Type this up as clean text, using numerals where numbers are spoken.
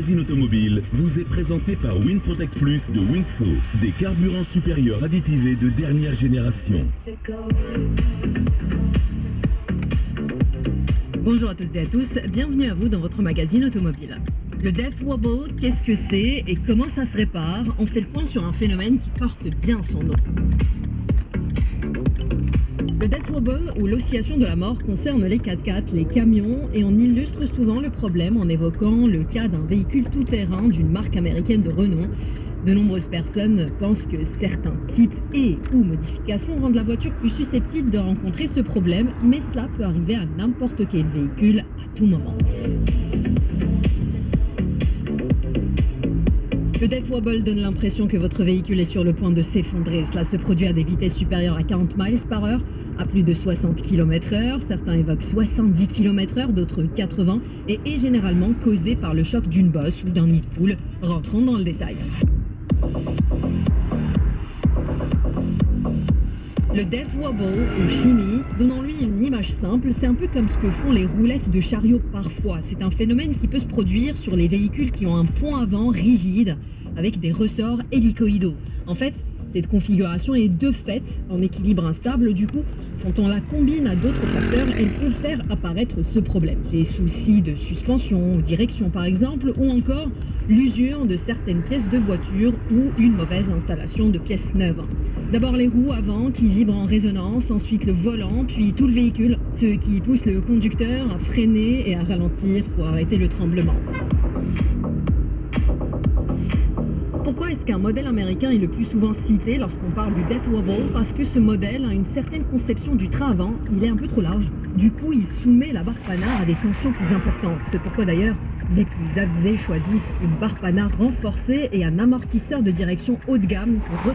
magazine automobile vous est présenté par WinProtect Plus de Winfo, des carburants supérieurs additivés de dernière génération. Bonjour à toutes et à tous, bienvenue à vous dans votre magazine automobile. Le Death Wobble, qu'est-ce que c'est et comment ça se répare? On fait le point sur un phénomène qui porte bien son nom. Le Death Wobble, ou l'oscillation de la mort, concerne les 4x4, les camions, et on illustre souvent le problème en évoquant le cas d'un véhicule tout-terrain d'une marque américaine de renom. De nombreuses personnes pensent que certains types ou modifications rendent la voiture plus susceptible de rencontrer ce problème, mais cela peut arriver à n'importe quel véhicule à tout moment. Le Death Wobble donne l'impression que votre véhicule est sur le point de s'effondrer. Cela se produit à des vitesses supérieures à 40 miles par heure, à plus de 60 km/h. Certains évoquent 70 km/h, d'autres 80, et est généralement causé par le choc d'une bosse ou d'un nid de poule. Rentrons dans le détail. Le Death Wobble, ou chimie, donnons-lui une image simple, c'est un peu comme ce que font les roulettes de chariot parfois. C'est un phénomène qui peut se produire sur les véhicules qui ont un pont avant rigide, avec des ressorts hélicoïdaux. En fait, cette configuration est de fait en équilibre instable. Du coup, quand on la combine à d'autres facteurs, elle peut faire apparaître ce problème. Des soucis de suspension ou direction par exemple, ou encore l'usure de certaines pièces de voiture ou une mauvaise installation de pièces neuves. D'abord les roues avant qui vibrent en résonance, ensuite le volant, puis tout le véhicule, ce qui pousse le conducteur à freiner et à ralentir pour arrêter le tremblement. Pourquoi est-ce qu'un modèle américain est le plus souvent cité lorsqu'on parle du Death Wobble? Parce que ce modèle a une certaine conception du train avant, il est un peu trop large. Du coup, il soumet la barre Panhard à des tensions plus importantes. C'est pourquoi d'ailleurs, les plus avisés choisissent une barre Panhard renforcée et un amortisseur de direction haut de gamme pour